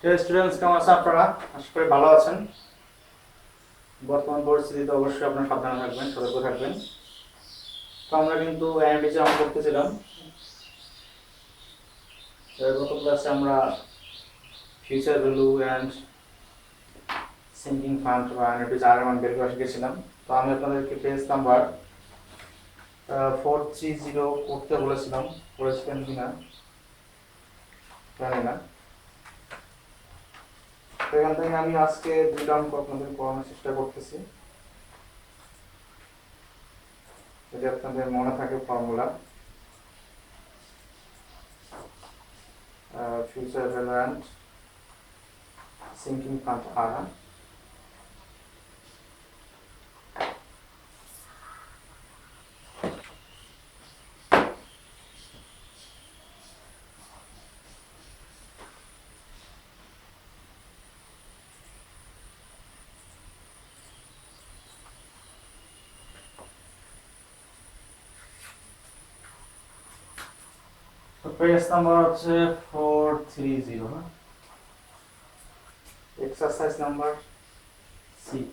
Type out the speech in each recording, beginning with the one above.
Students কেমন আছেন আপনারা? আশা করি ভালো আছেন। বর্তমান পরিস্থিতিতে অবশ্যই আপনারা সাবধানে থাকবেন, সতর্ক থাকবেন। তো আমরা কিন্তু এনএমডিসি আমরা করতেছিলাম। গত ক্লাসে আমরা future value and sinking fund বা এনএমডিসি আর মান বের করা শিখেছিলাম। তো আমি আপনাদেরকে পেজ নাম্বার 430 করতে বলেছিলাম, করেছিলেন কিনা জানি না। তো এখান থেকে আমি আজকে দুইটা অঙ্ক আপনাদের পড়ানোর চেষ্টা করতেছি, যদি আপনাদের মনে থাকে formula future value and sinking fund R. তো পেজ নাম্বার হচ্ছে 430, exercise number 6।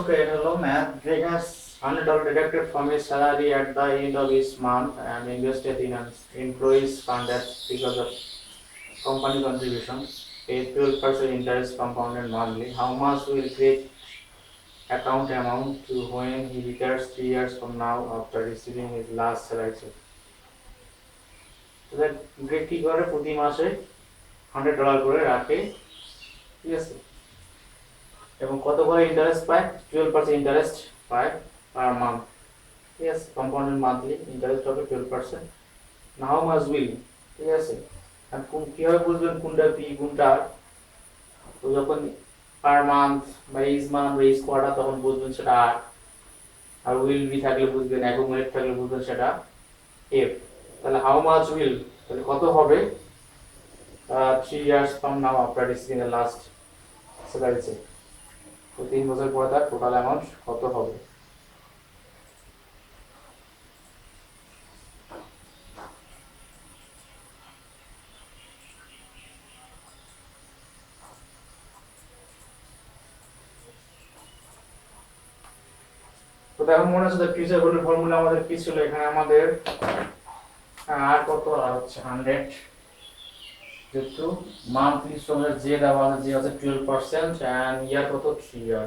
Okay, hello math. Greg has $100 deducted from his salary at the end of each month and invested in an employee's fund because of company contributions. Paid 12% interest compounded monthly. How much will Greg account amount to when he retires 3 years from now after receiving his last salary check? Greg কি করে প্রতি মাসে $100 করে রাখে, ঠিক আছে। এবং কত করে ইন্টারেস্ট পায়, 12% ইন্টারেস্ট পায় পার মান্থ। ঠিক আছে, কম্পাউন্ডেড মান্থলি ইন্টারেস্ট হবে 12%। নাও মাস উইল, ঠিক আছে। আর কিভাবে বুঝবেন কোনটা পি কোনটা আর? তো যখন পার মান্থ বা ইজ মান্থ বা ইজ কোয়ার্টার তখন বুঝবেন সেটা আর, আর উইল বি থাকলে বুঝবেন, অ্যাকুমুলেট থাকলে বুঝবেন সেটা এফ। তাহলে হাউ মাচ উইল, তাহলে কত হবে 3 years from now after receiving the last salary check। তো 3 বছর পরে তার টোটাল অ্যামাউন্ট কত হবে। তো দেখো মনে হচ্ছে ফিউচার ভ্যালুর ফর্মুলা আমাদের কি ছিল, এখানে আমাদের আর কত আর হচ্ছে 100, যেহেতু মান্থলি শ্রমের যে দেওয়া আছে যে আছে 12% এন্ড ইয়ার কত 3 ইয়ার।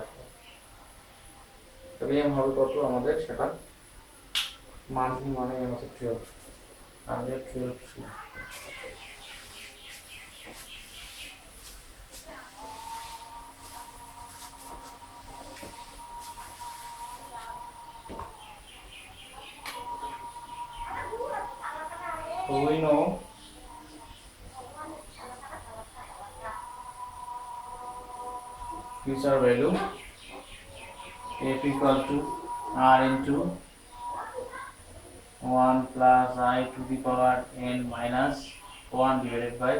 তবে এম হবে কত আমাদের সেটা মান্থলি মানে এম হচ্ছে 12, 100 12 3। So we know future value f equal to r into 1 plus I to the power n minus 1 divided by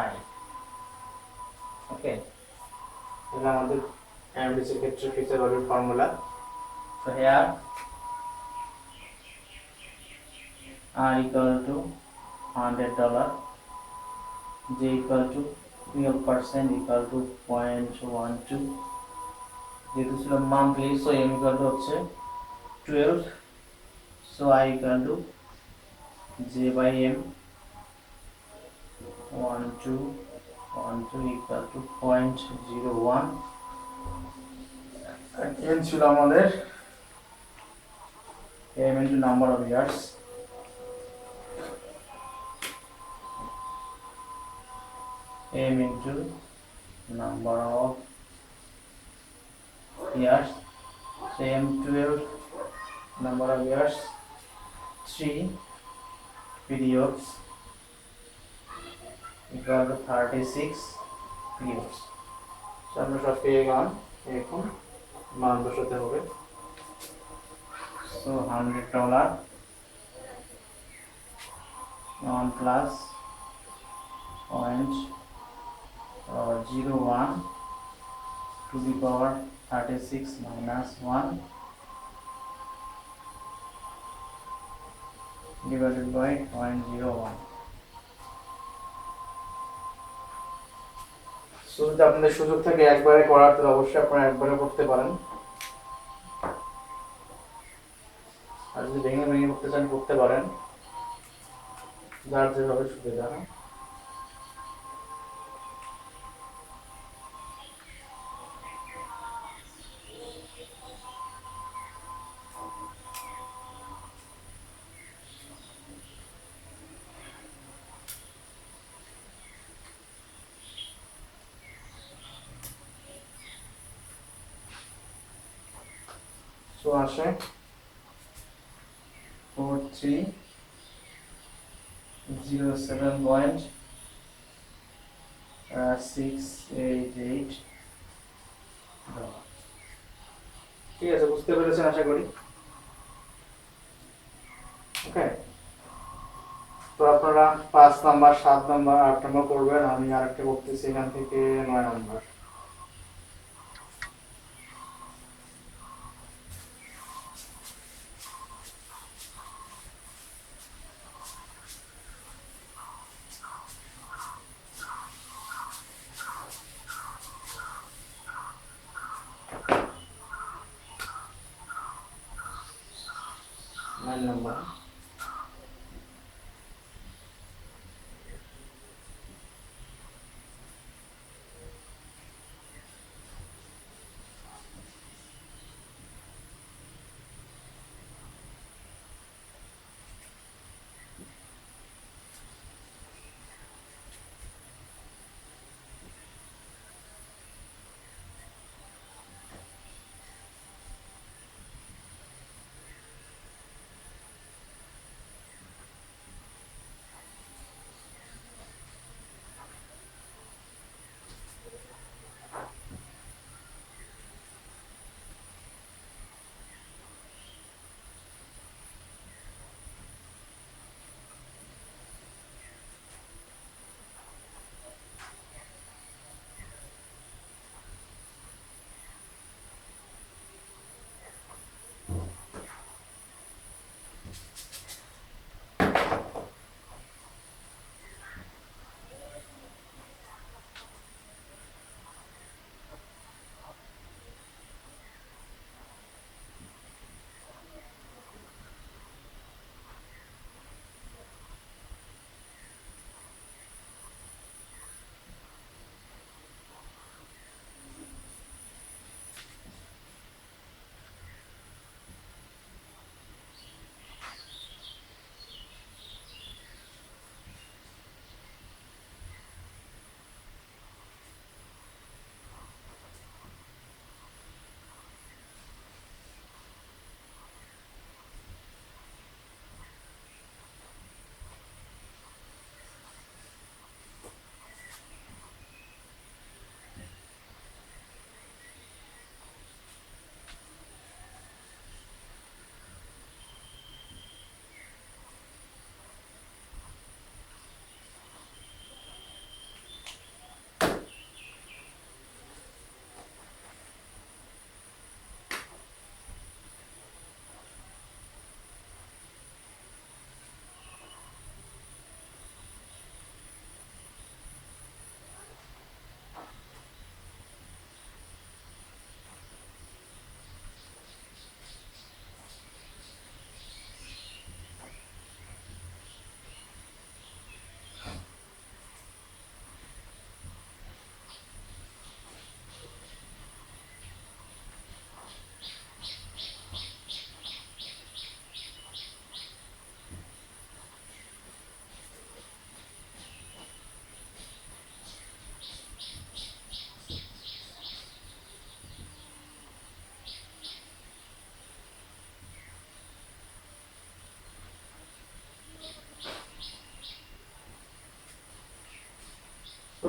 I। ওকে, এটা আমাদের এমডিসি ক্ষেত্রে ফিচার ভ্যালুর formula. So here R equal to $100, J equal to 12% equal to 0.12, যেহেতু ছিল monthly so M equal to হচ্ছে 12, so I equal to J by M 12 equal to 0.01, n ছিল আমাদের M into number of years, M into number of years, same 12 number of years, 3 periods equal to 36 periods। So আমরা সব পেয়ে গেলাম, এখন মান বসাতে হবে। So $100 1 plus 0.01 to the power 36 minus 1 divided by 0.01। So যদি আপনাদের সুযোগ থাকে একবারে করার, তাহলে অবশ্যই আপনারা একবারে করতে পারেন, আর যদি ভেঙে ভেঙে করতে চান করতে পারেন, যার যেভাবে সুবিধা। সো আসে 4307.688। ঠিক আছে, বুঝতে পেরেছেন আশা করি। ওকে, তো আপনারা 5 নাম্বার 7 নাম্বার 8 নাম্বার করবেন, আমি আরেকটা করতেছি এখান থেকে 9 number. Number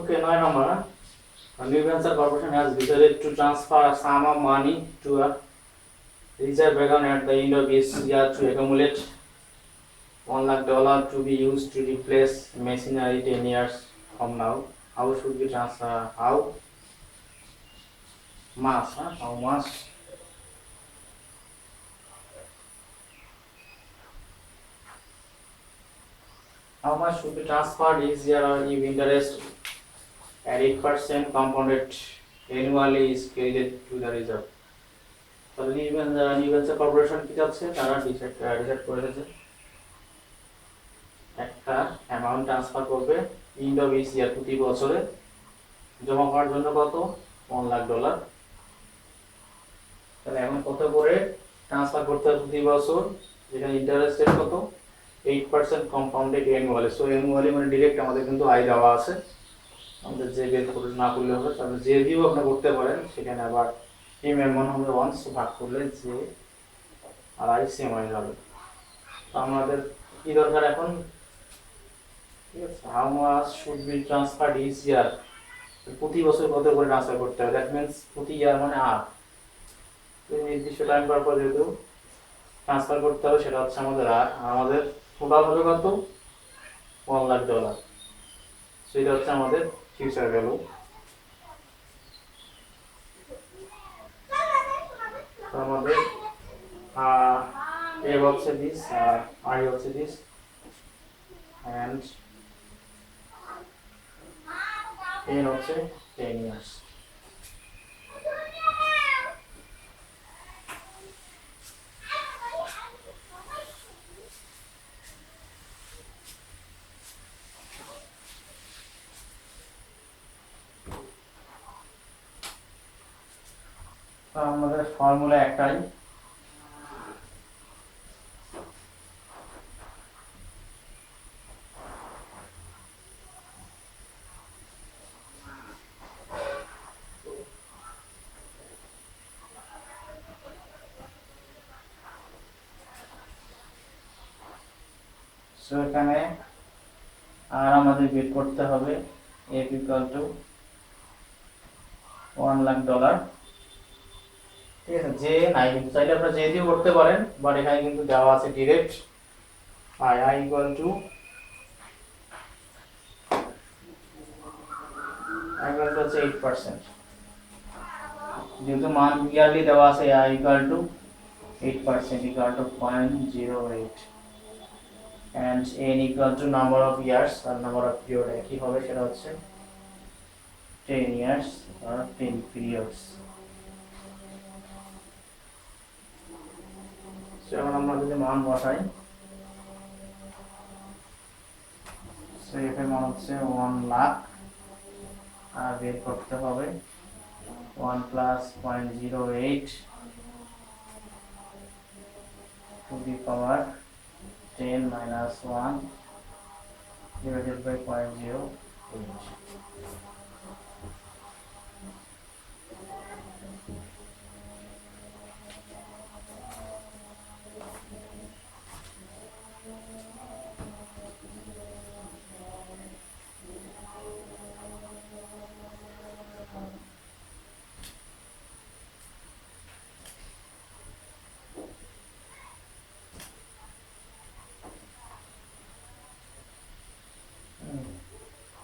Okay, 9 number. A New Venture Corporation has decided to transfer a sum of money to a reserve account at the end of this year to accumulate $1 lakh to be used to replace machinery 10 years from now. How should we transfer? How much? How much? How much should be transferred each year if interest at 8% compounded annually is credited to the reserve? তাহলে new venture corporation কি যাচ্ছে তারা decide করেছে একটা amount transfer করবে end of each year প্রতি বছরে জমা করার জন্য কত $1 lakh। তাহলে এখন কত করে ট্রান্সফার করতে হবে প্রতি বছর, যেখানে ইন্টারেস্ট রেট কত 8% কম্পাউন্ডেড অ্যানুয়ালি। সো অ্যানুয়ালি মানে ডিরেক্ট আমাদের কিন্তু আয় দেওয়া আছে, আমাদের যে বের করে না করলে হবে, তাহলে যে দিয়েও আপনারা করতে পারেন। সেখানে আবার এম এর মান হবে 1, সো ভাগ করলে যে আর আই সেম হয়ে যাবে। তো আমাদের কি দরকার এখন, ঠিক আছে, how much should be transferred each year, প্রতি বছর কত করে ট্রান্সফার করতে হবে। দ্যাট মিন্স প্রতি ইয়ার মানে আর নির্দিষ্ট টাইম পর পর যেহেতু ট্রান্সফার করতে হবে, সেটা হচ্ছে আমাদের আর আমাদের টোটাল হবে কত $1 lakh। সো এটা হচ্ছে আমাদের ফিউচার ভ্যালু। তো আমাদের A হচ্ছে দিস আর I হচ্ছে দিস and N হচ্ছে 10 years। আমাদের ফর্মুলা একটাই, সো এখানে আর আমাদের বের করতে হবে F = $1 lakh। ঠিক আছে, যে নাই কিন্তু চাইলে আপনারা যে দিয়েও করতে পারেন, বাট এখানে কিন্তু দেওয়া আছে ডিরেক্ট I = হচ্ছে 8%, যেহেতু মান ইয়ারলি দেওয়া আছে I = 8% = 0.08 and N = number of years R number of period একই হবে, সেটা হচ্ছে 10 years or 10 periods। সো এখন আমরা যদি মান বসাই, সো এর মান হচ্ছে 1 লাখ আর বের করতে হবে 1 + 0.08 to the power 10 - 1 divided by 0.08।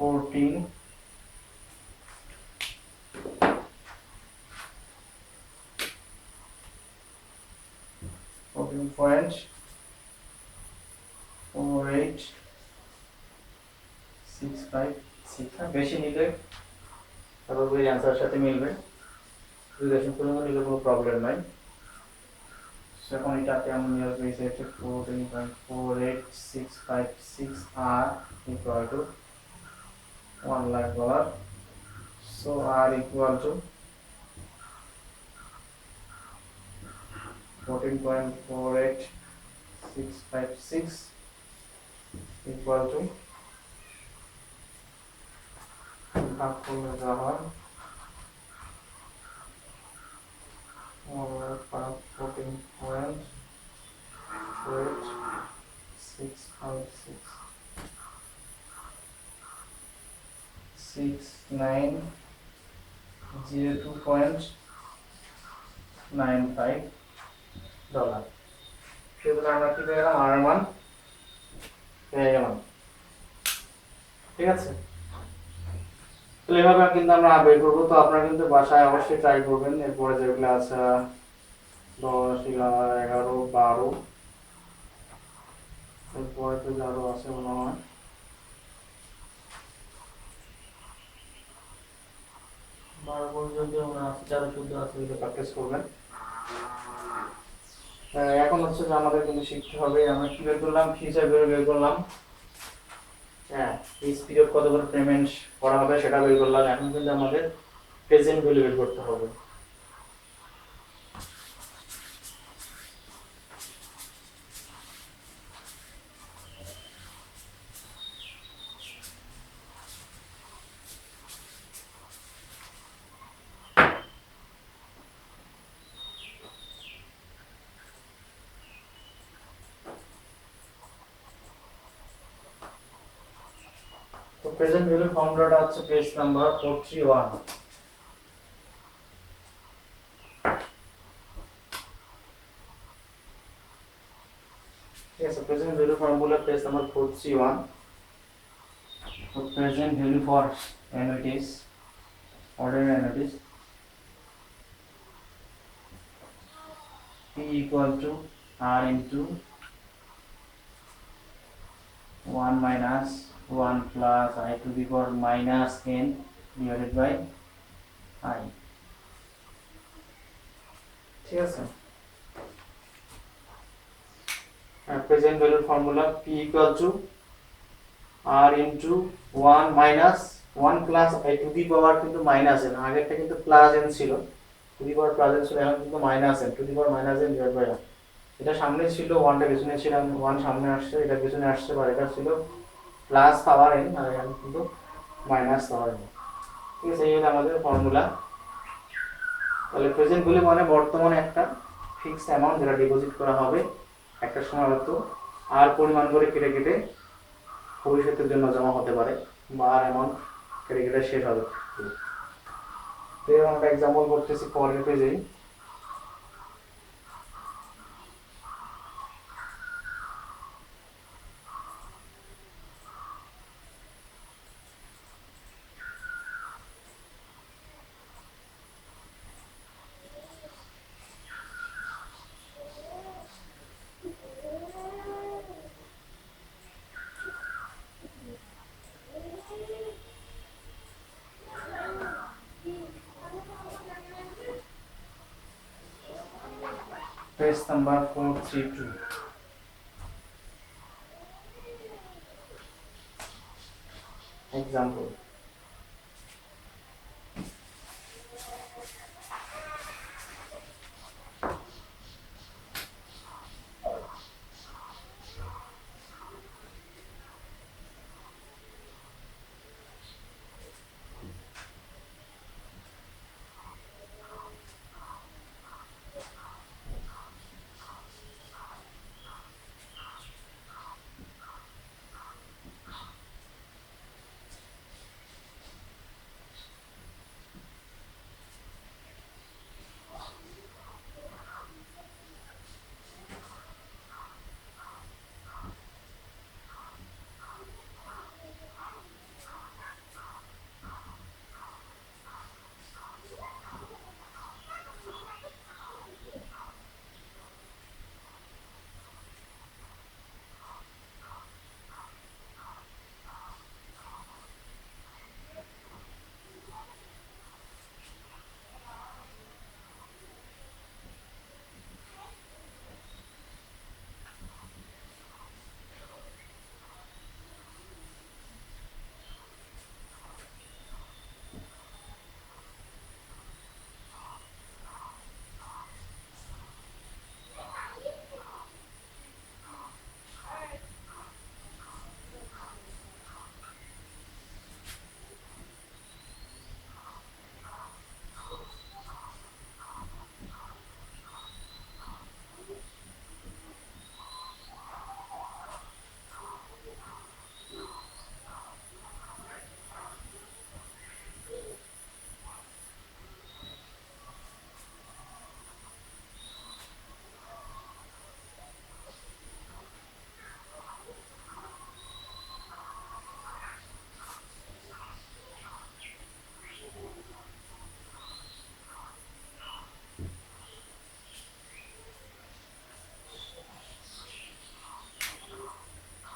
$14 14.4865। বেশি নিলে তারপর ওই অ্যান্সারের সাথে মিলবে, রিলেশন করে নিলে কোনো প্রবলেম নাই। এখন এটাকে আমি নিয়ে আসবো 14.48656 আর = $1 lakh। So R = 14.48656 = ভাগ করলে যা হয় 14.48656 $6902.95 সেগুলো আমরা কি পেয়ে গেলাম, আর মান পেয়ে গেলাম। ঠিক আছে, তাহলে এভাবে কিন্তু আমরা বের করবো। তো আপনারা কিন্তু বাসায় অবশ্যই ট্রাই করবেন। এরপরে যেগুলো আছে 10, 11, 12, এরপরে তো আরো আছে মনে হয় 12 পর্যন্ত মনে আছে, 13, 14 আছে, এগুলো প্র্যাকটিস করবেন। এখন হচ্ছে যে আমাদের কিন্তু শিখতে হবে, আমরা কি বের করলাম, ফিউচার বের করলাম। হ্যাঁ, এই পিরিয়ড কত করে পেমেন্ট করা হবে সেটা বের করলাম। এখন কিন্তু আমাদের প্রেজেন্ট ভ্যালু বের করতে হবে। তো প্রেজেন্ট ভ্যালু ফর্মুলাটা হচ্ছে পেজ নাম্বার 431। ঠিক আছে, present value formula page number 431। তো present value for annuities, ordinary annuities, P equal to R into 1 minus 1 plus I to the power minus n divided by I। ঠিক আছে, present ভ্যালুর formula P equal to R into 1 minus 1 plus I to the power কিন্তু minus n, আগেরটা কিন্তু plus n ছিল, to the power plus n ছিল, এখন কিন্তু minus n, to the power minus n divide by r। এটা সামনে ছিল, 1টা পিছনে ছিল, 1 সামনে আসছে, এটা পিছনে আসছে, আর এটা ছিল প্লাস পাওয়ার n, আর এখন কিন্তু মাইনাস পাওয়ার n। ঠিক আছে, এই হলো আমাদের ফর্মুলা। তাহলে প্রেজেন্ট ভ্যালু মানে বর্তমানে একটা ফিক্সড অ্যামাউন্ট যেটা ডিপোজিট করা হবে একটা সময়, হয়তো আর পরিমাণ করে কেটে কেটে ভবিষ্যতের জন্য জমা হতে পারে, বা আর অ্যামাউন্ট কেটে কেটে শেষ হবে। তো আমরা এক্সাম্পল করতেছি পরের পেজেই। Page number 432 example.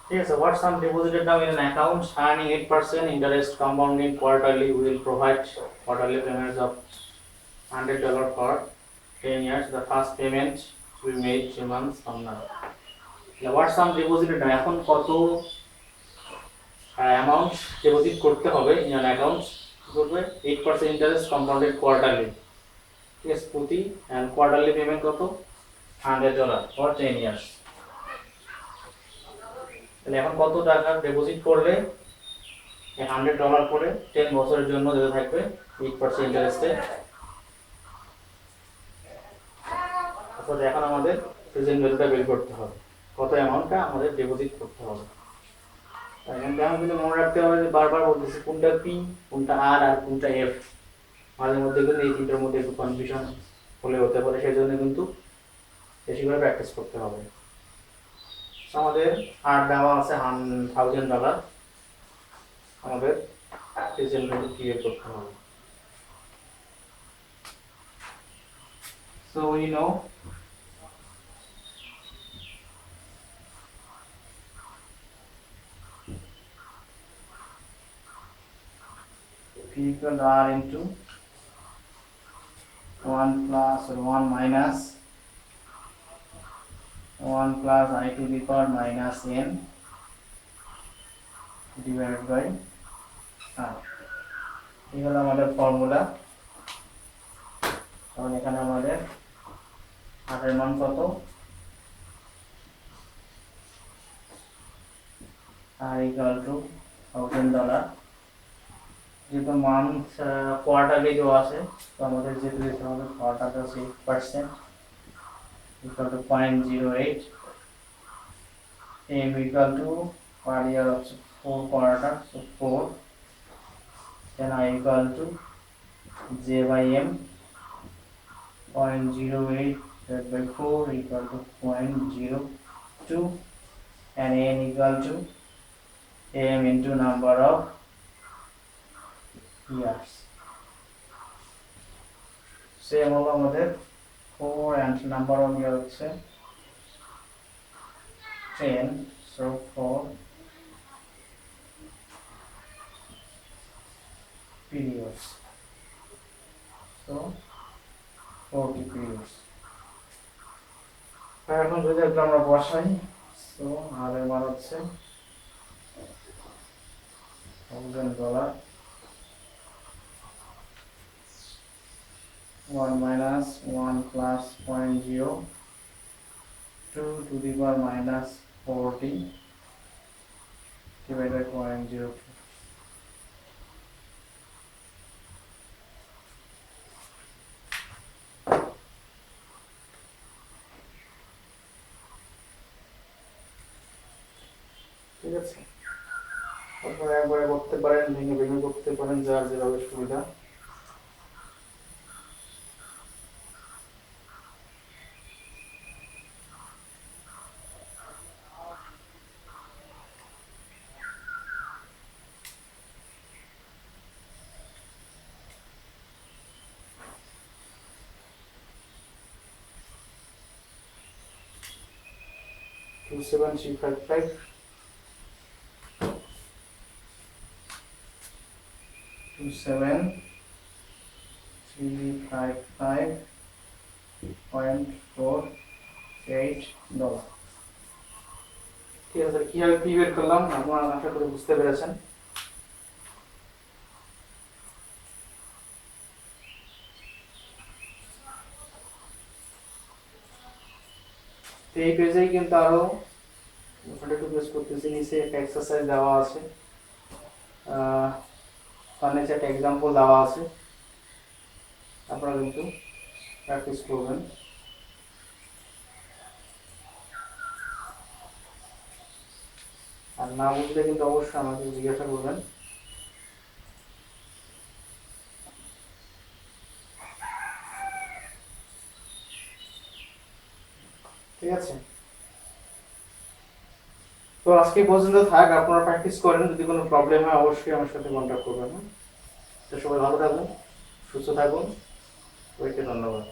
Yes, so what sum deposited now in an account earning 8% interest compounding quarterly will provide quarterly payments of $100 for 10 years. The first payment will be made 3 months from now. Now, what sum deposited now? এখন কত amount deposit করতে হবে in an account করবে 8% interest compounded quarterly, ঠিক আছে, প্রতি and quarterly payment কত $100 for 10 years. তাহলে এখন কত টাকা ডিপোজিট করলে $100 করে 10 বছরের জন্য দিতে থাকবে 8% ইন্টারেস্টে। তারপর এখন আমাদের প্রেজেন্ট ভ্যালুটা বের করতে হবে, কত অ্যামাউন্টটা আমাদের ডিপোজিট করতে হবে। এখানে আমি কিন্তু মনে রাখতে হবে যে বারবার বলতেছি কোনটা পি কোনটা আর আর কোনটা এফ, মাঝে মধ্যে কিন্তু এই তিনটার মধ্যে একটু কনফিউশন হলে হতে পারে, সেই জন্য কিন্তু বেশি করে প্র্যাকটিস করতে হবে। আমাদের আর দেওয়া আছে $1,000, আমাদের প্রেজেন্ট ভ্যালু ক্রিয়েট করতে হবে। So we know P equal to R into 1 plus or 1 minus 1 plus I to the power minus n divided by R. এই হলো আমাদের ফর্মুলা। তখন এখানে আমাদের R এর মান কত, R equal to $1,000, যেহেতু মান্থ কোয়ার্টারলি দেওয়া আছে তো আমাদের যেহেতু দিতে হবে কোয়ার্টারটা 8% equal to 0.08, m equal to per year of 4 quarter, so 4, then I equal to j by m 0.08 divided by 4 equal to 0.02, and n equal to m into number of years. Same হলো আমাদের 4 and number of years হচ্ছে 10, so 4 periods, so 40 periods. এখন যদি আমরা বসাই, so আর এর মান হচ্ছে $1,000, 1 minus 1 plus 0.02 to the power minus 40 divided by 0.02. ঠিক আছে, তারপরে একবারে করতে পারেন, ভেঙে ভেঙে করতে পারেন, যার যেভাবে সুবিধা। Two 7,355 $2,7,355.48. ঠিক আছে, কিভাবে পি বের করলাম আপনারা আশা করি বুঝতে পেরেছেন। এই পেজেই কিন্তু আরো একটু পেজ করতেছি, নিচে একটা এক্সারসাইজ দেওয়া আছে, নিচে একটা এক্সাম্পল দেওয়া আছে, আপনারা কিন্তু প্র্যাকটিস করবেন। আর না বুঝলে কিন্তু অবশ্যই আমাকে জিজ্ঞাসা করবেন। ঠিক আছে, তো আজকে পর্যন্ত থাক, আপনারা প্র্যাকটিস করেন, যদি কোনো প্রবলেম হয় অবশ্যই আমার সাথে কন্ট্যাক্ট করবেন। তো সবাই ভালো থাকুন, সুস্থ থাকুন, ওকে, ধন্যবাদ।